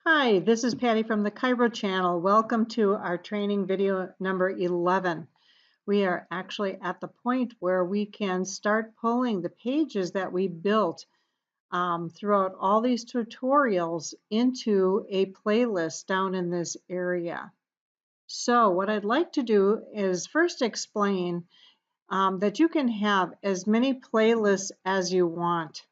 Hi, this is Patty from the ChiroChannel. Welcome to our training video number 11. We are actually at the point where we can start pulling the pages that we built throughout all these tutorials into a playlist down in this area. So what I'd like to do is first explain that you can have as many playlists as you want.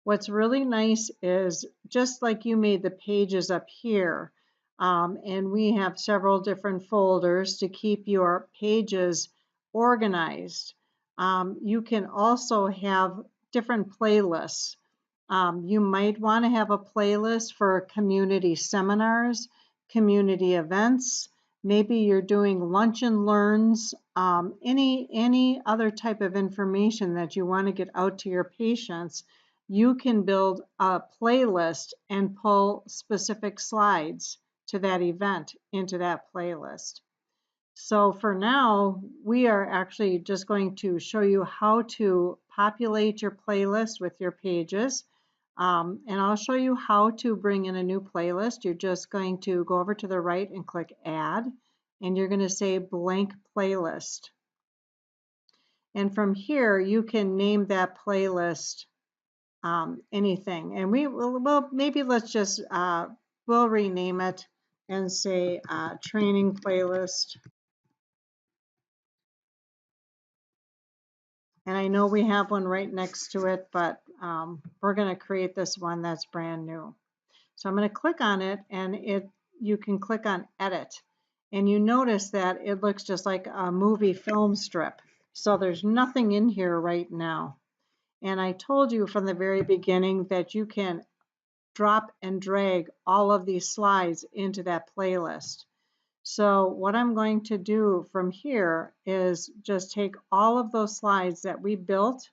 What's really nice is just like you made the pages up here, and we have several different folders to keep your pages organized. You can also have different playlists. You might want to have a playlist for community seminars, community events. Maybe you're doing lunch and learns, any other type of information that you want to get out to your patients. You can build a playlist and pull specific slides to that event into that playlist. So for now, we are actually just going to show you how to populate your playlist with your pages. And I'll show you how to bring in a new playlist. You're just going to go over to the right and click Add, and you're going to say Blank Playlist. And from here, you can name that playlist anything. And well, maybe let's just, we'll rename it and say Training Playlist. And I know we have one right next to it, but we're going to create this one that's brand new. So I'm going to click on it, and you can click on Edit. And you notice that it looks just like a movie film strip. So there's nothing in here right now. And I told you from the very beginning that you can drop and drag all of these slides into that playlist. So what I'm going to do from here is just take all of those slides that we built,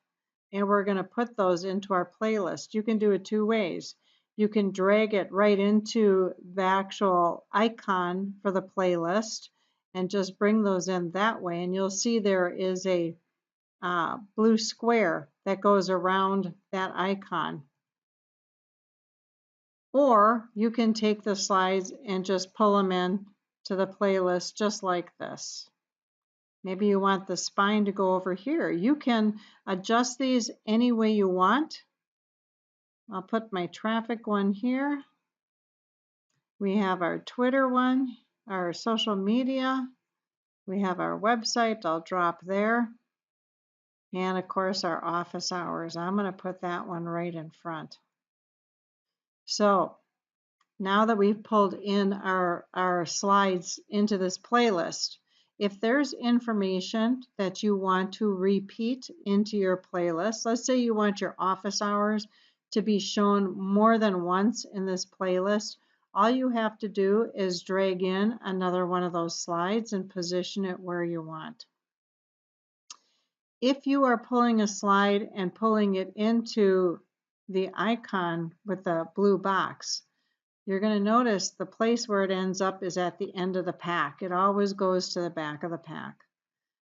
and we're going to put those into our playlist. You can do it two ways. You can drag it right into the actual icon for the playlist and just bring those in that way. And you'll see there is a blue square that goes around that icon. Or you can take the slides and just pull them in to the playlist just like this. Maybe you want the spine to go over here. You can adjust these any way you want. I'll put my traffic one here. We have our Twitter one, our social media. We have our website. I'll drop there. And of course, our office hours. I'm going to put that one right in front. So now that we've pulled in our slides into this playlist, if there's information that you want to repeat into your playlist, let's say you want your office hours to be shown more than once in this playlist, all you have to do is drag in another one of those slides and position it where you want. If you are pulling a slide and pulling it into the icon with the blue box, you're going to notice the place where it ends up is at the end of the pack. It always goes to the back of the pack.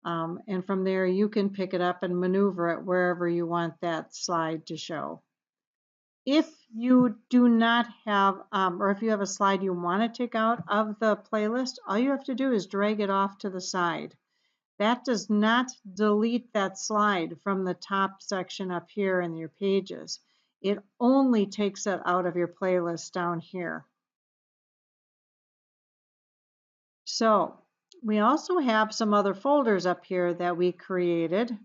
And from there, you can pick it up and maneuver it wherever you want that slide to show. If you do not have, or if you have a slide you want to take out of the playlist, all you have to do is drag it off to the side. That does not delete that slide from the top section up here in your pages. It only takes it out of your playlist down here. So we also have some other folders up here that we created,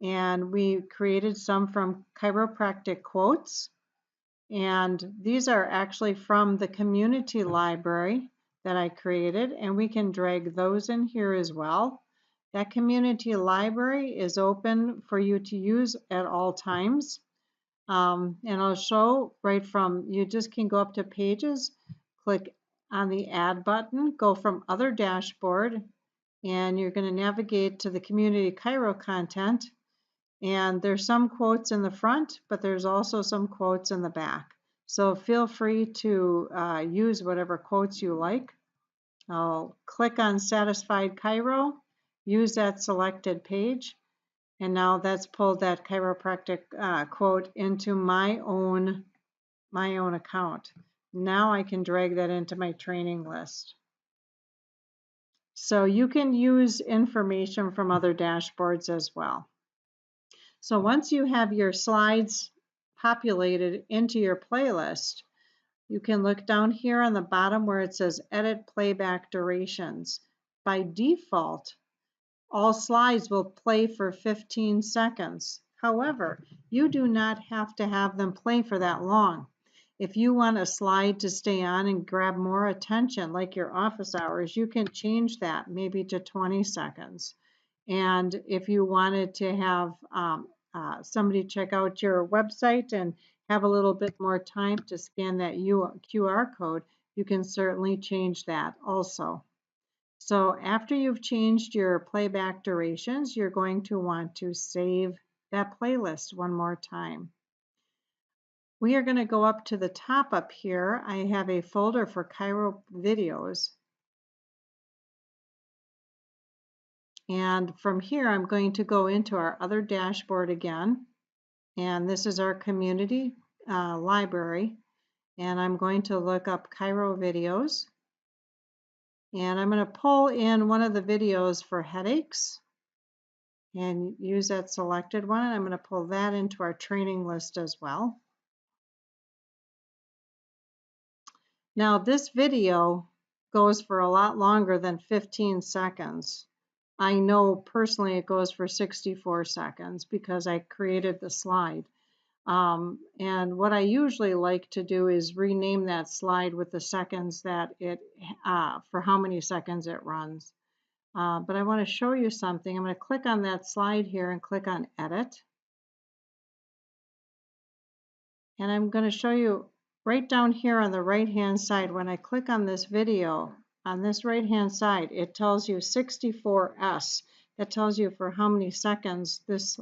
and we created some from chiropractic quotes, and these are actually from the community library that I created, and we can drag those in here as well. That community library is open for you to use at all times. And I'll show right from, you just can go up to pages, click on the add button, go from other dashboard, and you're going to navigate to the community chiro content. And there's some quotes in the front, but there's also some quotes in the back. So feel free to use whatever quotes you like. I'll click on satisfied chiro, use that selected page, and now that's pulled that chiropractic quote into my own account. Now I can drag that into my training list. So you can use information from other dashboards as well. So once you have your slides populated into your playlist, you can look down here on the bottom where it says Edit Playback Durations. By default, all slides will play for 15 seconds. However, you do not have to have them play for that long. If you want a slide to stay on and grab more attention, like your office hours, you can change that maybe to 20 seconds. And if you wanted to have somebody check out your website and have a little bit more time to scan that QR code, you can certainly change that also. So after you've changed your playback durations, you're going to want to save that playlist one more time. We are going to go up to the top up here. I have a folder for Chiro videos. And from here, I'm going to go into our other dashboard again. And this is our community library. And I'm going to look up Chiro videos. And I'm going to pull in one of the videos for headaches and use that selected one. I'm going to pull that into our training list as well. Now this video goes for a lot longer than 15 seconds. I know personally it goes for 64 seconds because I created the slide. And what I usually like to do is rename that slide with the seconds that it, for how many seconds it runs. But I want to show you something. I'm going to click on that slide here and click on Edit. And I'm going to show you right down here on the right hand side. When I click on this video, on this right hand side, it tells you 64S. That tells you for how many seconds this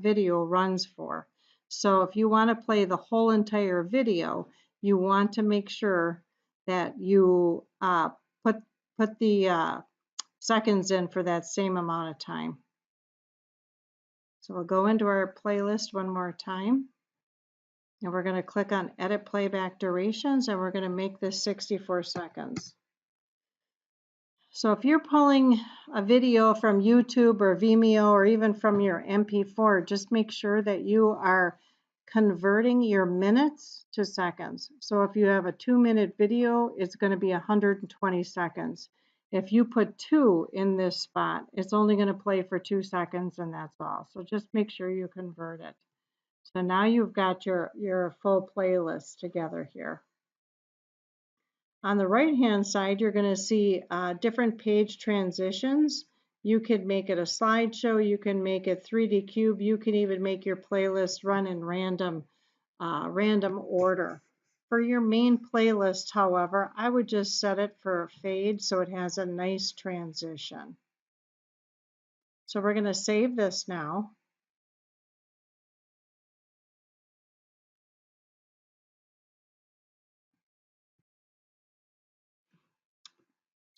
video runs for. So if you want to play the whole entire video, you want to make sure that you put the seconds in for that same amount of time. So we'll go into our playlist one more time. And we're going to click on Edit Playback Durations, and we're going to make this 64 seconds. So if you're pulling a video from YouTube or Vimeo or even from your MP4, just make sure that you are converting your minutes to seconds. So if you have a 2-minute video, it's going to be 120 seconds. If you put 2 in this spot, it's only going to play for 2 seconds, and that's all. So just make sure you convert it. So now you've got your full playlist together here. On the right-hand side, you're going to see different page transitions. You could make it a slideshow. You can make it 3D cube. You can even make your playlist run in random order. For your main playlist, however, I would just set it for fade so it has a nice transition. So we're going to save this now.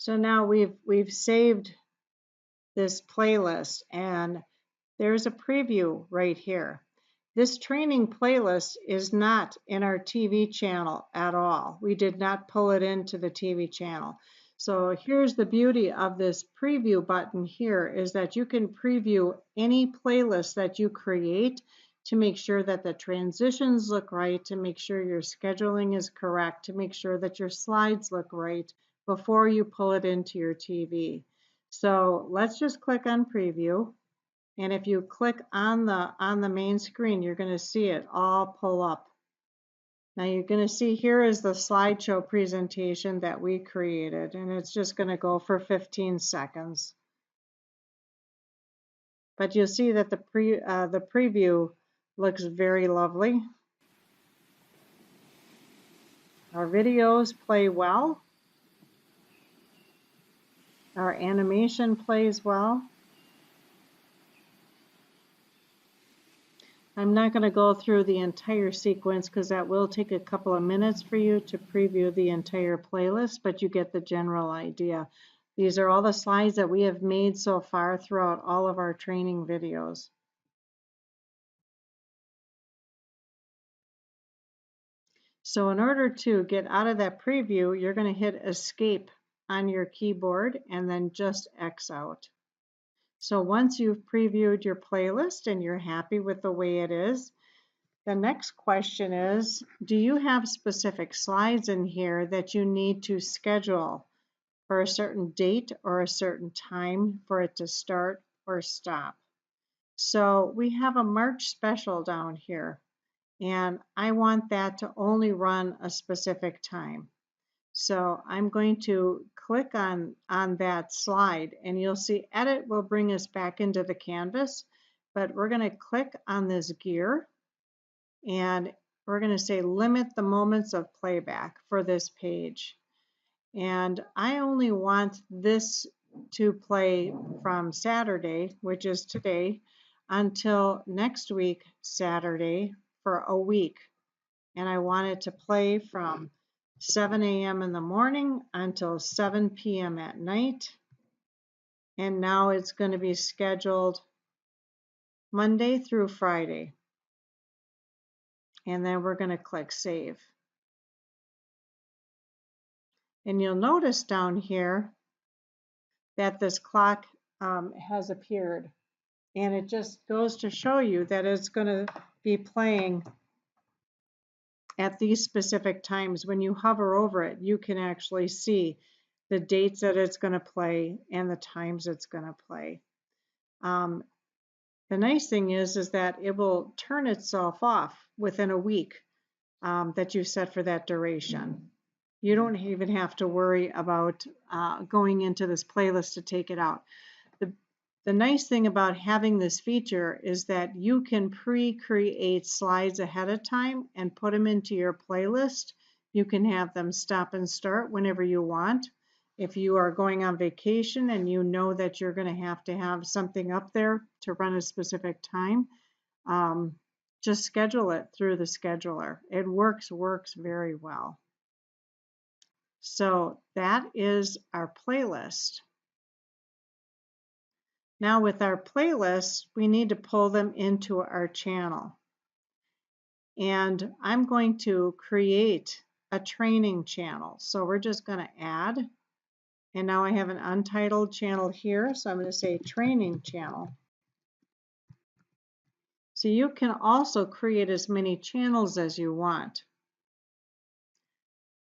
So now we've saved this playlist, and there's a preview right here. This training playlist is not in our TV channel at all. We did not pull it into the TV channel. So here's the beauty of this preview button here is that you can preview any playlist that you create to make sure that the transitions look right, to make sure your scheduling is correct, to make sure that your slides look right before you pull it into your TV. So let's just click on preview. And if you click on the main screen, you're going to see it all pull up. Now you're going to see here is the slideshow presentation that we created, and it's just going to go for 15 seconds. But you'll see that the preview looks very lovely. Our videos play well. Our animation plays well. I'm not going to go through the entire sequence because that will take a couple of minutes for you to preview the entire playlist, but you get the general idea. These are all the slides that we have made so far throughout all of our training videos. So in order to get out of that preview, you're going to hit escape on your keyboard and then just X out. So once you've previewed your playlist and you're happy with the way it is, the next question is, do you have specific slides in here that you need to schedule for a certain date or a certain time for it to start or stop? So we have a March special down here, and I want that to only run a specific time. So I'm going to click on that slide, and you'll see edit will bring us back into the canvas, but we're going to click on this gear, and we're going to say limit the moments of playback for this page. And I only want this to play from Saturday, which is today, until next week, Saturday, for a week. And I want it to play from 7 a.m. in the morning until 7 p.m. at night. And now it's going to be scheduled Monday through Friday. And then we're going to click Save. And you'll notice down here that this clock has appeared. And it just goes to show you that it's going to be playing at these specific times. When you hover over it, you can actually see the dates that it's going to play and the times it's going to play. The nice thing is that it will turn itself off within a week that you set for that duration. You don't even have to worry about going into this playlist to take it out. The nice thing about having this feature is that you can pre-create slides ahead of time and put them into your playlist. You can have them stop and start whenever you want. If you are going on vacation and you know that you're going to have something up there to run a specific time, just schedule it through the scheduler. It works very well. So that is our playlist. Now with our playlists, we need to pull them into our channel. And I'm going to create a training channel. So we're just going to add, and now I have an untitled channel here. So I'm going to say training channel. So you can also create as many channels as you want.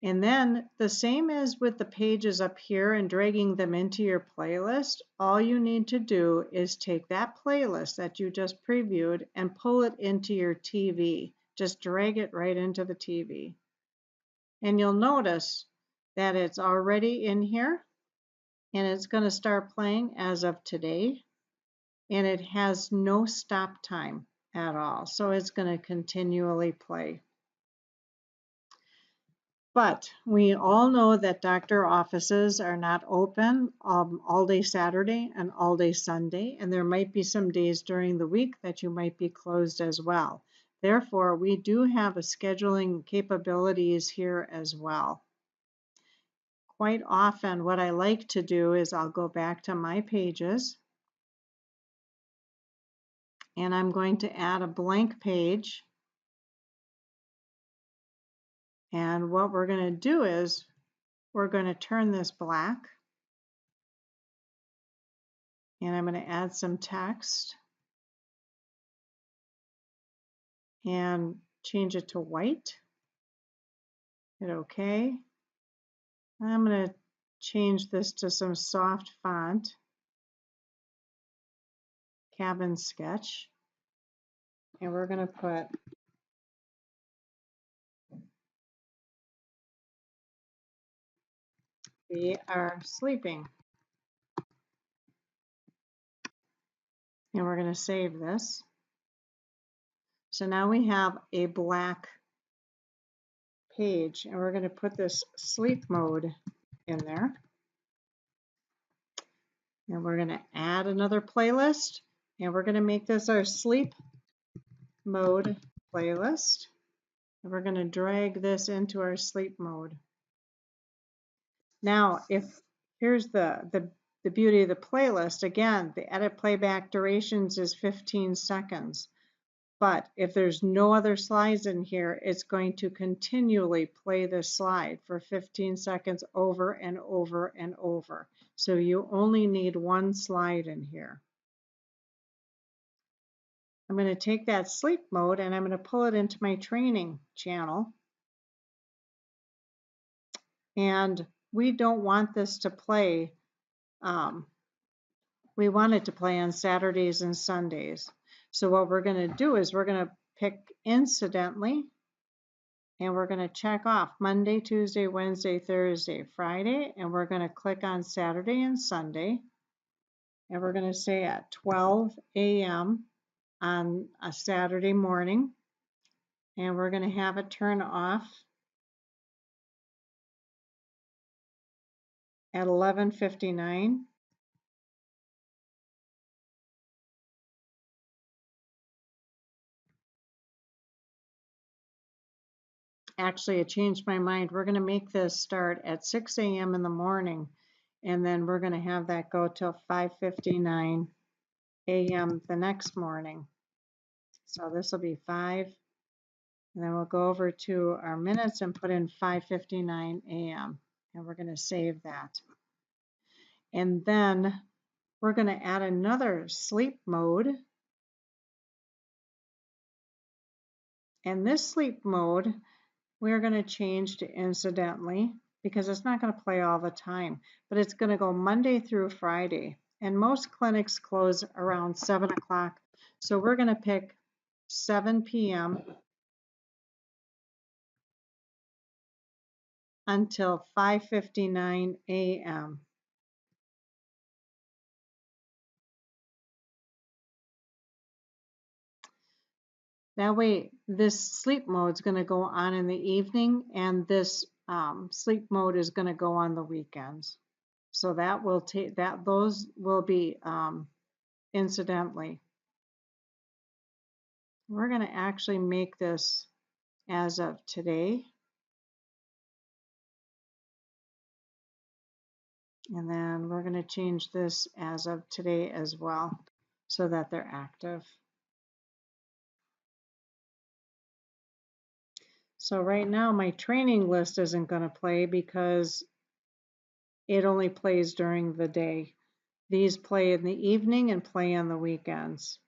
And then the same as with the pages up here and dragging them into your playlist, all you need to do is take that playlist that you just previewed and pull it into your TV. Just drag it right into the TV. And you'll notice that it's already in here and it's going to start playing as of today. And it has no stop time at all. So it's going to continually play. But we all know that doctor offices are not open all day Saturday and all day Sunday, and there might be some days during the week that you might be closed as well. Therefore, we do have a scheduling capabilities here as well. Quite often, what I like to do is I'll go back to my pages, and I'm going to add a blank page. And what we're going to do is we're going to turn this black. And I'm going to add some text and change it to white. Hit OK. I'm going to change this to some soft font, cabin sketch, and we're going to put "We are sleeping." And we're going to save this. So now we have a black page, and we're going to put this sleep mode in there. And we're going to add another playlist, and we're going to make this our sleep mode playlist. And we're going to drag this into our sleep mode. Now, here's the beauty of the playlist. Again, the edit playback durations is 15 seconds. But if there's no other slides in here, it's going to continually play this slide for 15 seconds over and over and over. So you only need one slide in here. I'm going to take that sleep mode and I'm going to pull it into my training channel. And we don't want this to play. We want it to play on Saturdays and Sundays. So what we're going to do is we're going to pick incidentally, and we're going to check off Monday, Tuesday, Wednesday, Thursday, Friday, and we're going to click on Saturday and Sunday. And we're going to say at 12 a.m. on a Saturday morning. And we're going to have it turn off at 11:59. Actually, I changed my mind. We're going to make this start at 6 a.m. in the morning, and then we're going to have that go till 5:59 a.m. the next morning. So this will be 5, and then we'll go over to our minutes and put in 5:59 a.m. and we're going to save that. And then we're going to add another sleep mode. And this sleep mode, we're going to change to incidentally, because it's not going to play all the time, but it's going to go Monday through Friday. And most clinics close around 7 o'clock. So we're going to pick 7 p.m. until 5:59 a.m. That way, this sleep mode is going to go on in the evening, and this sleep mode is going to go on the weekends. So that will take that; those will be incidentally. We're going to actually make this as of today, and then we're going to change this as of today as well, so that they're active. So right now, my training list isn't going to play because it only plays during the day. These play in the evening and play on the weekends.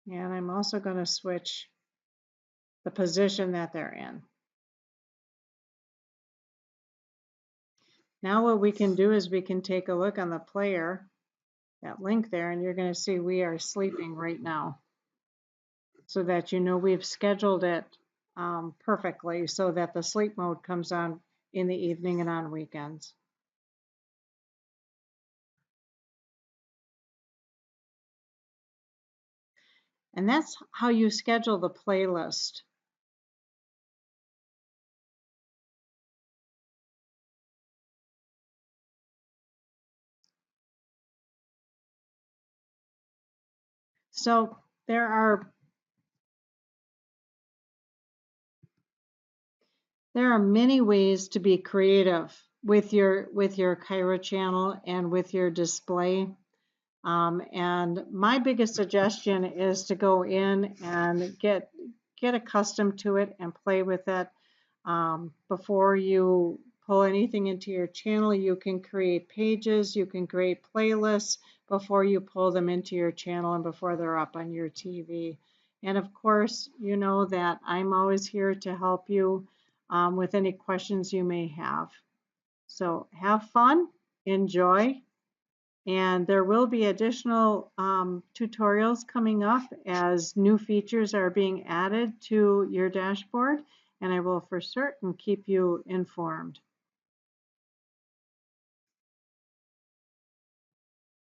And I'm also going to switch the position that they're in. Now what we can do is we can take a look on the player, that link there, and you're going to see we are sleeping right now, so that you know we've scheduled it perfectly so that the sleep mode comes on in the evening and on weekends. And that's how you schedule the playlist. So there are many ways to be creative with your ChiroChannel and with your display. And my biggest suggestion is to go in and get accustomed to it and play with it. Before you pull anything into your channel, you can create pages, you can create playlists before you pull them into your channel and before they're up on your TV. And of course, you know that I'm always here to help you with any questions you may have. So have fun, enjoy. And there will be additional tutorials coming up as new features are being added to your dashboard, and I will for certain keep you informed.